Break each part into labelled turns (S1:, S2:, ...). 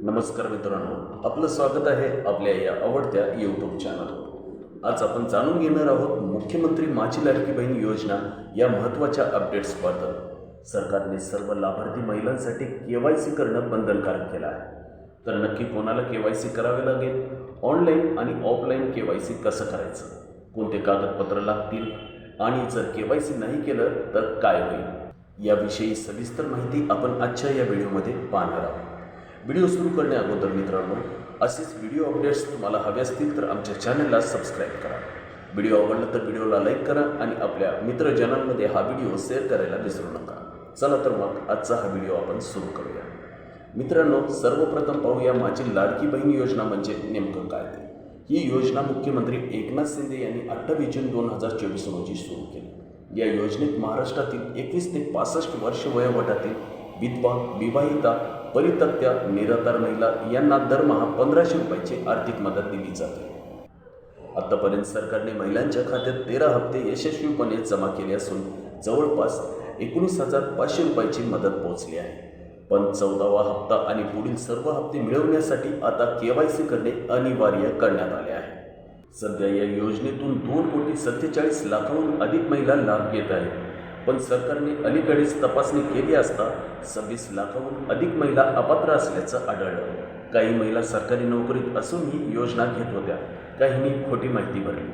S1: नमस्कार मित्रांनो, आपलं स्वागत आहे आपल्या या आवडत्या यूट्यूब चॅनलवर। आज आपण जाणून घेणार आहोत मुख्यमंत्री माझी लाडकी बहीण योजना या महत्त्वाच्या अपडेट्सबद्दल। सरकारने सर्व लाभार्थी महिलांसाठी KYC करणं बंधनकारक केलं आहे। तर नक्की कोणाला KYC करावे लागेल, ऑनलाईन आणि ऑफलाईन KYC कसं करायचं, कोणते कागदपत्र लागतील आणि जर KYC नाही केलं तर काय होईल, याविषयी सविस्तर माहिती आपण आजच्या या व्हिडिओमध्ये पाहणार आहोत। व्हिडिओ सुरू करण्याअगोदर मित्रांनो, असेच व्हिडिओ अपडेट्स तुम्हाला हवे असतील तर आमच्या चॅनलला सबस्क्राईब करा। व्हिडिओ आवडला तर व्हिडिओला लाईक करा आणि आपल्या मित्रजनांमध्ये हा व्हिडिओ शेअर करायला विसरू नका। चला तर मग आजचा हा व्हिडिओ आपण सुरू करूया। मित्रांनो, सर्वप्रथम पाहूया माझी लाडकी बहीण योजना म्हणजे नेमकं काय ते। ही योजना मुख्यमंत्री एकनाथ शिंदे यांनी 28 जून 2024 रोजी सुरू केली। या योजनेत महाराष्ट्रातील 21 ते 65 वर्ष वयोगटातील विधवा, विवाहिता, परित्यक्त्या, निराधार महिला यांना दरमहा 1500 रुपयाची आर्थिक मदत दिली जाते। आतापर्यंत सरकारने महिलांच्या खात्यात 13 हप्ते यशस्वीपणे जमा केले असून जवळपास 19,500 रुपयाची मदत पोहोचली आहे। पण 14वा हप्ता आणि पुढील सर्व हप्ते मिळवण्यासाठी आता KYC करणे अनिवार्य करण्यात आले आहे। सध्या या योजनेतून 2,47 लाखांहून अधिक महिला लाभ घेत आहेत। पण सरकारने अलीकडेच तपासणी केली असता 26 लाखांहून अधिक महिला अपात्र असल्याचं आढळलं। काही महिला सरकारी नोकरीत असूनही योजना घेत होत्या, काहींनी खोटी माहिती भरली।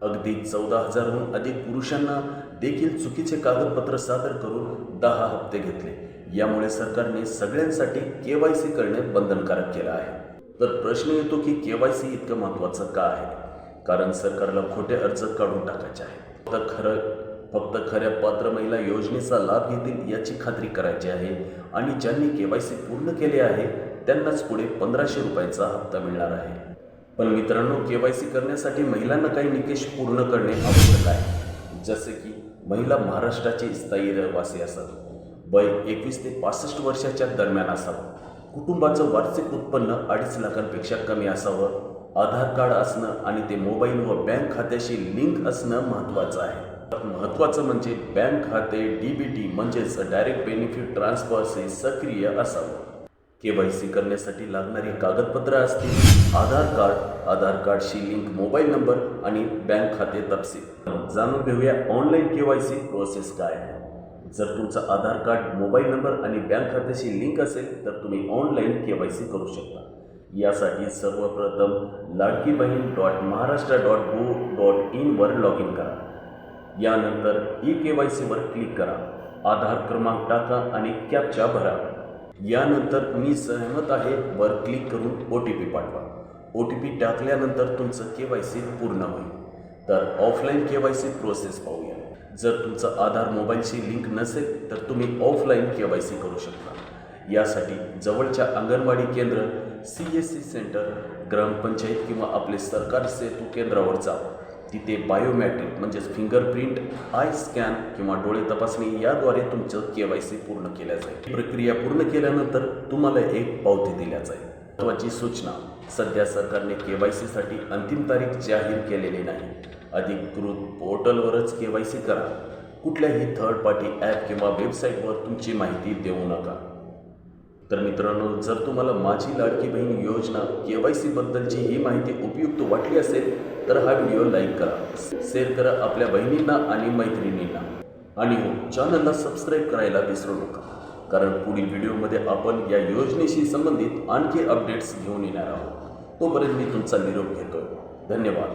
S1: अगदी 14,000हून अधिक पुरुषांना देखील चुकीचे कागदपत्र सादर करून 10 हप्ते घेतले। यामुळे सरकारने सगळ्यांसाठी KYC करणे बंधनकारक केलं आहे। तर प्रश्न येतो की KYC इतकं महत्त्वाचं का आहे? कारण सरकारला खोटे अर्ज काढून टाकायचे आहे। फक्त खऱ्या पात्र महिला योजनेचा लाभ घेतील याची खात्री करायची आहे आणि ज्यांनी KYC पूर्ण केले आहे त्यांनाच पुढे 1500 रुपयाचा हप्ता मिळणार आहे। पण मित्रांनो, KYC करण्यासाठी महिलांना काही निकष पूर्ण करणे आवश्यक आहे, जसे की महिला महाराष्ट्राची स्थायी रहिवासी असावी, वय 21 ते 65 वर्षाच्या दरम्यान असावं, कुटुंबाचं वार्षिक उत्पन्न 2.5 लाखांपेक्षा कमी असावं, आधार कार्ड असणं आणि ते मोबाईल व बँक खात्याशी लिंक असणं महत्त्वाचं आहे। महत्त्वाचं म्हणजे बँक खाते DBT म्हणजेच डायरेक्ट बेनिफिट ट्रान्सफर सक्रिय असावं। KYC करण्यासाठी लागणारी कागदपत्र असतील आधार कार्डशी लिंक मोबाईल नंबर आणि बँक खाते तपशील। जाणून घेऊया ऑनलाईन KYC प्रोसेस काय आहे। जर तुमचा आधार कार्ड, मोबाईल नंबर आणि बँक खात्याशी लिंक असेल तर तुम्ही ऑनलाईन KYC करू शकता। यासाठी सर्वप्रथम ladkibahin.maharashtra.go.in वर लॉग इन करा। यानंतर eKYC वर क्लिक करा, आधार क्रमांक टाका आणि कॅप्चा भरा। यानंतर मी सहमत आहे वर क्लिक करून OTP पाठवा। OTP टाकल्यानंतर तुमचं KYC पूर्ण होईल। तर ऑफलाईन KYC प्रोसेस पाहूया। जर तुमचं आधार मोबाईलशी लिंक नसेल तर तुम्ही ऑफलाईन KYC करू शकता। यासाठी जवळच्या अंगणवाडी केंद्र, CSC सेंटर, ग्रामपंचायत किंवा आपले सरकारी सेतू केंद्रावर जावा। तिथे बायोमॅट्रिक म्हणजेच फिंगरप्रिंट, आय स्कॅन किंवा डोळे तपासणी याद्वारे तुमचं KYC पूर्ण केलं जाईल। प्रक्रिया पूर्ण केल्यानंतर तुम्हाला एक पावती दिल्या जाईल। महत्त्वाची सूचना, सध्या सरकारने KYC साठी अंतिम तारीख जाहीर केलेली नाही। अधिकृत पोर्टलवरच KYC करा। कुठल्याही थर्ड पार्टी ॲप किंवा वेबसाईटवर तुमची माहिती देऊ नका। तर मित्रांनो, जर तुम्हाला माझी लाडकी बहीण योजना KYC बद्दलची ही माहिती उपयुक्त वाटली असेल तर हा व्हिडिओ लाईक करा, शेअर करा आपल्या बहिणींना आणि मैत्रिणींना आणि चॅनलला सबस्क्राईब करायला विसरू नका, कारण पुढील व्हिडिओमध्ये आपण या योजनेशी संबंधित आणखी अपडेट्स घेऊन येणार आहोत। तोपर्यंत मी तुमचा निरोप घेतोय। धन्यवाद।